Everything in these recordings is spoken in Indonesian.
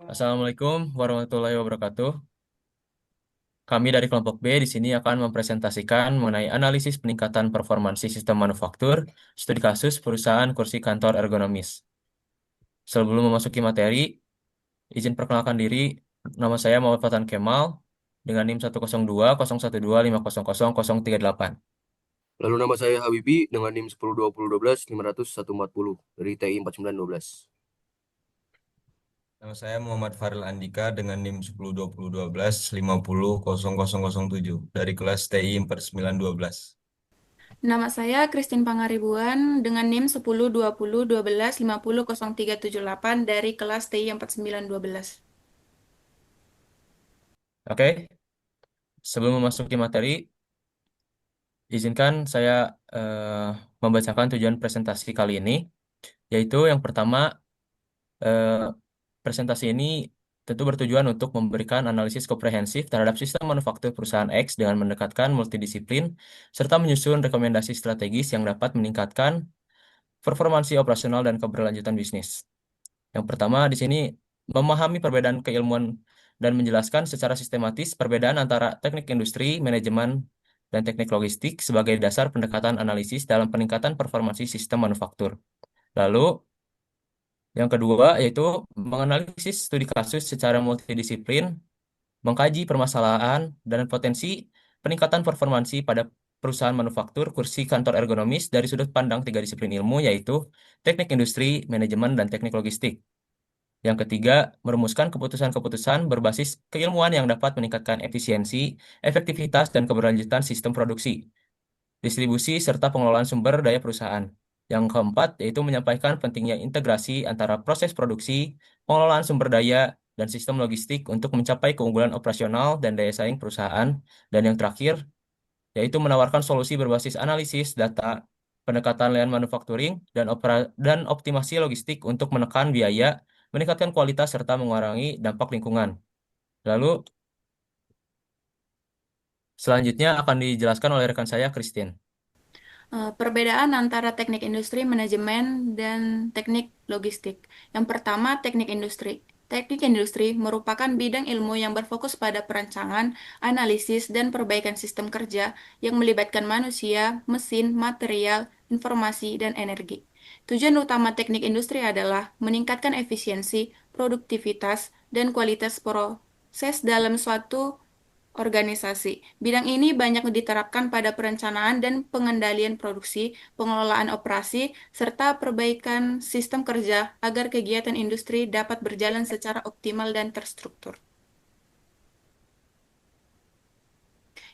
Assalamualaikum warahmatullahi wabarakatuh. Kami dari kelompok B di sini akan mempresentasikan mengenai analisis peningkatan performansi sistem manufaktur, studi kasus perusahaan kursi kantor ergonomis. Sebelum memasuki materi, izin perkenalkan diri, nama saya Muhammad Fatan Kemal dengan NIM 1020125000038. Lalu nama saya Habibi dengan NIM 102012 500 140 dari TI 4912. Nama saya Muhammad Faril Andika dengan NIM 102012 5000007 dari kelas TI 4912. Nama saya Christine Pangaribuan dengan NIM 102012 5000378 dari kelas TI 4912. Oke, sebelum memasuki materi, izinkan saya membacakan tujuan presentasi kali ini, yaitu yang pertama, eh, presentasi ini tentu bertujuan untuk memberikan analisis komprehensif terhadap sistem manufaktur perusahaan X dengan mendekatkan multidisiplin, serta menyusun rekomendasi strategis yang dapat meningkatkan performansi operasional dan keberlanjutan bisnis. Yang pertama di sini memahami perbedaan keilmuan dan menjelaskan secara sistematis perbedaan antara teknik industri, manajemen, dan teknik logistik sebagai dasar pendekatan analisis dalam peningkatan performansi sistem manufaktur. Lalu yang kedua yaitu menganalisis studi kasus secara multidisiplin, mengkaji permasalahan dan potensi peningkatan performansi pada perusahaan manufaktur kursi kantor ergonomis dari sudut pandang tiga disiplin ilmu yaitu teknik industri, manajemen, dan teknik logistik. Yang ketiga, merumuskan keputusan-keputusan berbasis keilmuan yang dapat meningkatkan efisiensi, efektivitas, dan keberlanjutan sistem produksi, distribusi, serta pengelolaan sumber daya perusahaan. Yang keempat, yaitu menyampaikan pentingnya integrasi antara proses produksi, pengelolaan sumber daya, dan sistem logistik untuk mencapai keunggulan operasional dan daya saing perusahaan. Dan yang terakhir, yaitu menawarkan solusi berbasis analisis data, pendekatan lean manufacturing, dan optimasi logistik untuk menekan biaya, meningkatkan kualitas, serta mengurangi dampak lingkungan. Lalu, selanjutnya akan dijelaskan oleh rekan saya, Christine. Perbedaan antara teknik industri, manajemen, dan teknik logistik. Yang pertama, teknik industri. Teknik industri merupakan bidang ilmu yang berfokus pada perancangan, analisis, dan perbaikan sistem kerja yang melibatkan manusia, mesin, material, informasi, dan energi. Tujuan utama teknik industri adalah meningkatkan efisiensi, produktivitas, dan kualitas proses dalam suatu organisasi. Bidang ini banyak diterapkan pada perencanaan dan pengendalian produksi, pengelolaan operasi, serta perbaikan sistem kerja agar kegiatan industri dapat berjalan secara optimal dan terstruktur.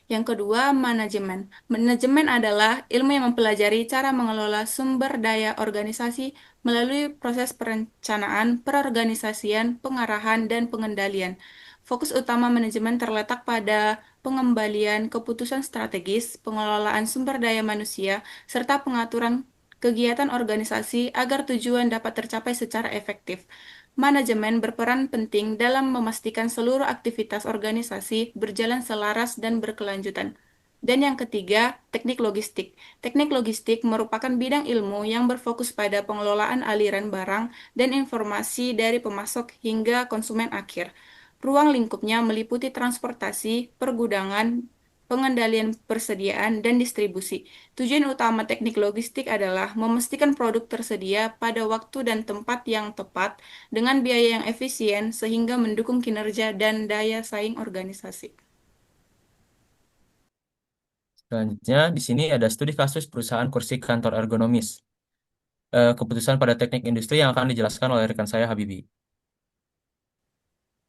Yang kedua, manajemen. Manajemen adalah ilmu yang mempelajari cara mengelola sumber daya organisasi melalui proses perencanaan, perorganisasian, pengarahan, dan pengendalian. Fokus utama manajemen terletak pada pengembalian keputusan strategis, pengelolaan sumber daya manusia, serta pengaturan kegiatan organisasi agar tujuan dapat tercapai secara efektif. Manajemen berperan penting dalam memastikan seluruh aktivitas organisasi berjalan selaras dan berkelanjutan. Dan yang ketiga, teknik logistik. Teknik logistik merupakan bidang ilmu yang berfokus pada pengelolaan aliran barang dan informasi dari pemasok hingga konsumen akhir. Ruang lingkupnya meliputi transportasi, pergudangan, pengendalian persediaan, dan distribusi. Tujuan utama teknik logistik adalah memastikan produk tersedia pada waktu dan tempat yang tepat dengan biaya yang efisien sehingga mendukung kinerja dan daya saing organisasi. Selanjutnya, di sini ada studi kasus perusahaan kursi kantor ergonomis. Keputusan pada teknik industri yang akan dijelaskan oleh rekan saya, Habibi.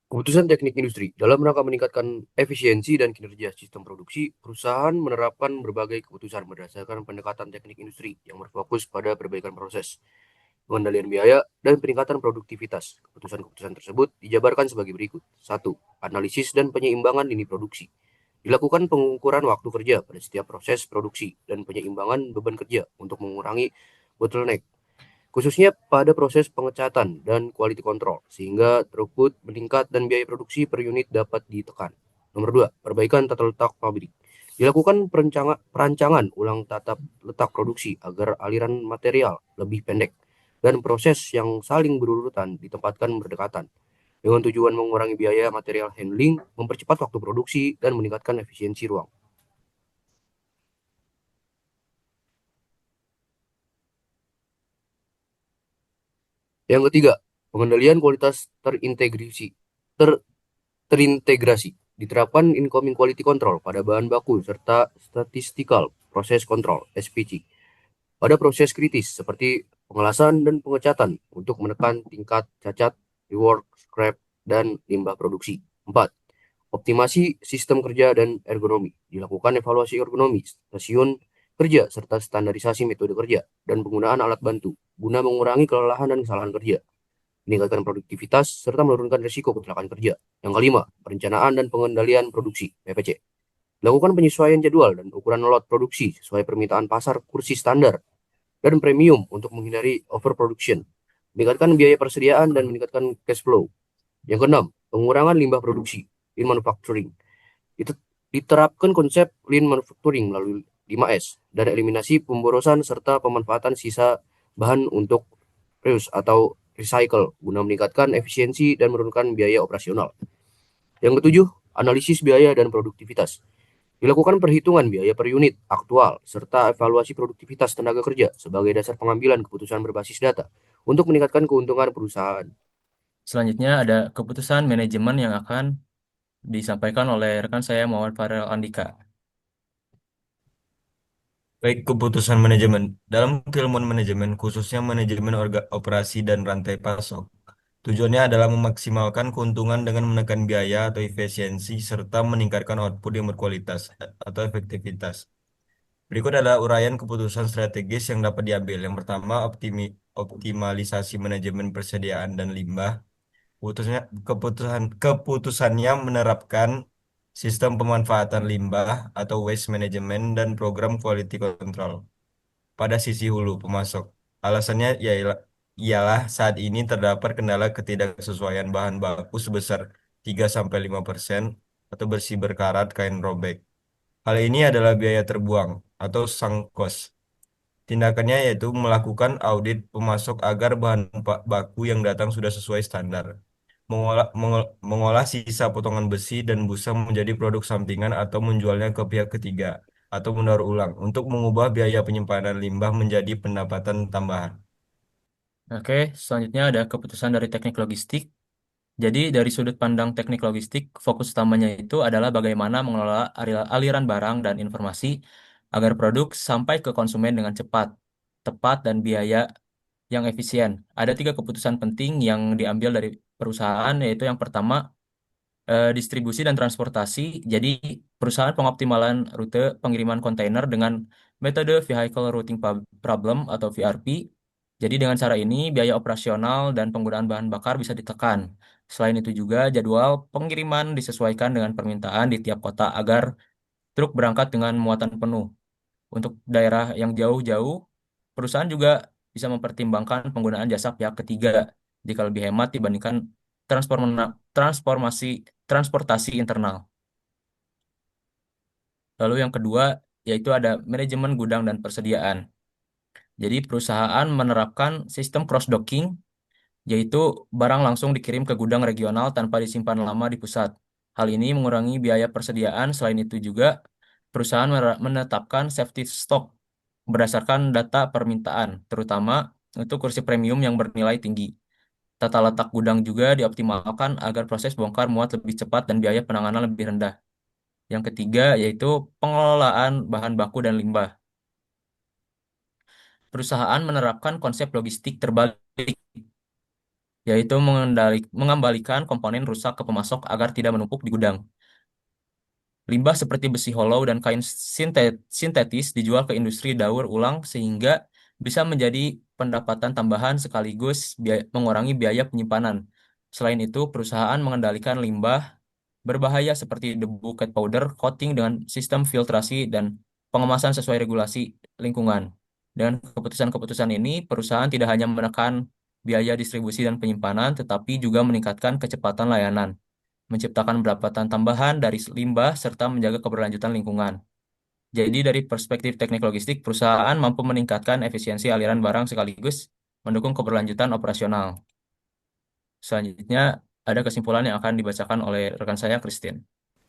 Keputusan teknik industri dalam rangka meningkatkan efisiensi dan kinerja sistem produksi, perusahaan menerapkan berbagai keputusan berdasarkan pendekatan teknik industri yang berfokus pada perbaikan proses, pengendalian biaya, dan peningkatan produktivitas. Keputusan-keputusan tersebut dijabarkan sebagai berikut. Satu, analisis dan penyeimbangan lini produksi. Dilakukan pengukuran waktu kerja pada setiap proses produksi dan penyeimbangan beban kerja untuk mengurangi bottleneck, khususnya pada proses pengecatan dan quality control, sehingga throughput meningkat dan biaya produksi per unit dapat ditekan. Nomor 2, perbaikan tata letak pabrik. Dilakukan perancangan ulang tata letak produksi agar aliran material lebih pendek dan proses yang saling berurutan ditempatkan berdekatan. dengan tujuan mengurangi biaya material handling, mempercepat waktu produksi, dan meningkatkan efisiensi ruang. Yang ketiga, pengendalian kualitas terintegrasi. Diterapkan incoming quality control pada bahan baku serta statistical process control (SPC) pada proses kritis seperti pengelasan dan pengecatan untuk menekan tingkat cacat, rework, scrap, dan limbah produksi. 4. Optimasi sistem kerja dan ergonomi. Dilakukan evaluasi ergonomi stasiun kerja serta standarisasi metode kerja dan penggunaan alat bantu guna mengurangi kelelahan dan kesalahan kerja, meningkatkan produktivitas, serta menurunkan risiko kecelakaan kerja. Yang kelima, perencanaan dan pengendalian produksi. Lakukan penyesuaian jadwal dan ukuran lot produksi sesuai permintaan pasar kursi standar dan premium untuk menghindari overproduction, meningkatkan biaya persediaan dan meningkatkan cash flow. Yang keenam, pengurangan limbah produksi (lean manufacturing). Diterapkan konsep lean manufacturing melalui 5S dan eliminasi pemborosan serta pemanfaatan sisa bahan untuk reuse atau recycle guna meningkatkan efisiensi dan menurunkan biaya operasional. Yang ketujuh, analisis biaya dan produktivitas. Dilakukan perhitungan biaya per unit aktual serta evaluasi produktivitas tenaga kerja sebagai dasar pengambilan keputusan berbasis data untuk meningkatkan keuntungan perusahaan. Selanjutnya ada keputusan manajemen yang akan disampaikan oleh rekan saya Muhammad Farel Andika. Baik, keputusan manajemen. Dalam keilmuan manajemen, khususnya manajemen operasi dan rantai pasok, tujuannya adalah memaksimalkan keuntungan dengan menekan biaya atau efisiensi serta meningkatkan output yang berkualitas atau efektivitas. Berikut adalah uraian keputusan strategis yang dapat diambil. Yang pertama, optimalisasi manajemen persediaan dan limbah. Keputusannya menerapkan sistem pemanfaatan limbah atau waste management dan program quality control pada sisi hulu pemasok. Alasannya ialah saat ini terdapat kendala ketidaksesuaian bahan baku sebesar 3-5% atau bersih berkarat kain robek. Hal ini adalah biaya terbuang atau sunk cost. Tindakannya yaitu melakukan audit pemasok agar bahan baku yang datang sudah sesuai standar. Mengolah sisa potongan besi dan busa menjadi produk sampingan atau menjualnya ke pihak ketiga atau mendaur ulang untuk mengubah biaya penyimpanan limbah menjadi pendapatan tambahan. Oke, selanjutnya ada keputusan dari teknik logistik. Jadi dari sudut pandang teknik logistik, fokus utamanya itu adalah bagaimana mengelola aliran barang dan informasi agar produk sampai ke konsumen dengan cepat, tepat, dan biaya yang efisien. Ada tiga keputusan penting yang diambil dari perusahaan, yaitu yang pertama, distribusi dan transportasi. Jadi perusahaan pengoptimalan rute pengiriman kontainer dengan metode Vehicle Routing Problem atau VRP. Jadi dengan cara ini biaya operasional dan penggunaan bahan bakar bisa ditekan. Selain itu juga jadwal pengiriman disesuaikan dengan permintaan di tiap kota agar truk berangkat dengan muatan penuh. Untuk daerah yang jauh-jauh, perusahaan juga bisa mempertimbangkan penggunaan jasa pihak ketiga jika lebih hemat dibandingkan transformasi transportasi internal. Lalu yang kedua yaitu ada manajemen gudang dan persediaan. Jadi perusahaan menerapkan sistem cross-docking, yaitu barang langsung dikirim ke gudang regional tanpa disimpan lama di pusat. Hal ini mengurangi biaya persediaan. Selain itu juga perusahaan menetapkan safety stock berdasarkan data permintaan, terutama untuk kursi premium yang bernilai tinggi. Tata letak gudang juga dioptimalkan agar proses bongkar muat lebih cepat dan biaya penanganan lebih rendah. Yang ketiga yaitu pengelolaan bahan baku dan limbah. Perusahaan menerapkan konsep logistik terbalik, yaitu mengembalikan komponen rusak ke pemasok agar tidak menumpuk di gudang. Limbah seperti besi hollow dan kain sintetis dijual ke industri daur ulang sehingga bisa menjadi pendapatan tambahan sekaligus mengurangi biaya penyimpanan. Selain itu, perusahaan mengendalikan limbah berbahaya seperti debu cat powder coating dengan sistem filtrasi dan pengemasan sesuai regulasi lingkungan. Dengan keputusan-keputusan ini, perusahaan tidak hanya menekan biaya distribusi dan penyimpanan, tetapi juga meningkatkan kecepatan layanan, menciptakan pendapatan tambahan dari limbah, serta menjaga keberlanjutan lingkungan. Jadi dari perspektif teknik logistik, perusahaan mampu meningkatkan efisiensi aliran barang sekaligus mendukung keberlanjutan operasional. Selanjutnya, ada kesimpulan yang akan dibacakan oleh rekan saya, Christine.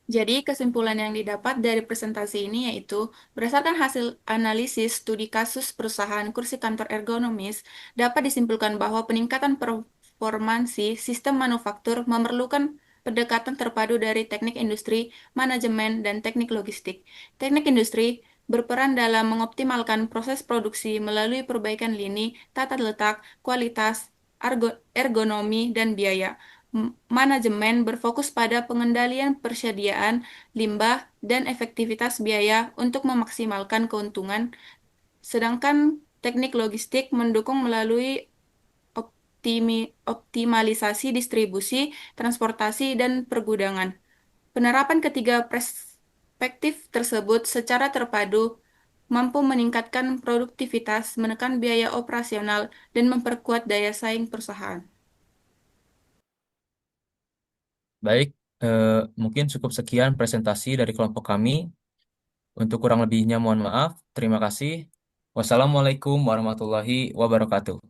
Jadi, kesimpulan yang didapat dari presentasi ini yaitu, berdasarkan hasil analisis studi kasus perusahaan kursi kantor ergonomis, dapat disimpulkan bahwa peningkatan performansi sistem manufaktur memerlukan pendekatan terpadu dari teknik industri, manajemen, dan teknik logistik. Teknik industri berperan dalam mengoptimalkan proses produksi melalui perbaikan lini, tata letak, kualitas, ergonomi, dan biaya. Manajemen berfokus pada pengendalian persediaan, limbah, dan efektivitas biaya untuk memaksimalkan keuntungan, sedangkan teknik logistik mendukung melalui optimalisasi distribusi, transportasi, dan pergudangan. Penerapan ketiga perspektif tersebut secara terpadu mampu meningkatkan produktivitas, menekan biaya operasional, dan memperkuat daya saing perusahaan. Baik, eh, mungkin cukup sekian presentasi dari kelompok kami. Untuk kurang lebihnya mohon maaf. Terima kasih. Wassalamualaikum warahmatullahi wabarakatuh.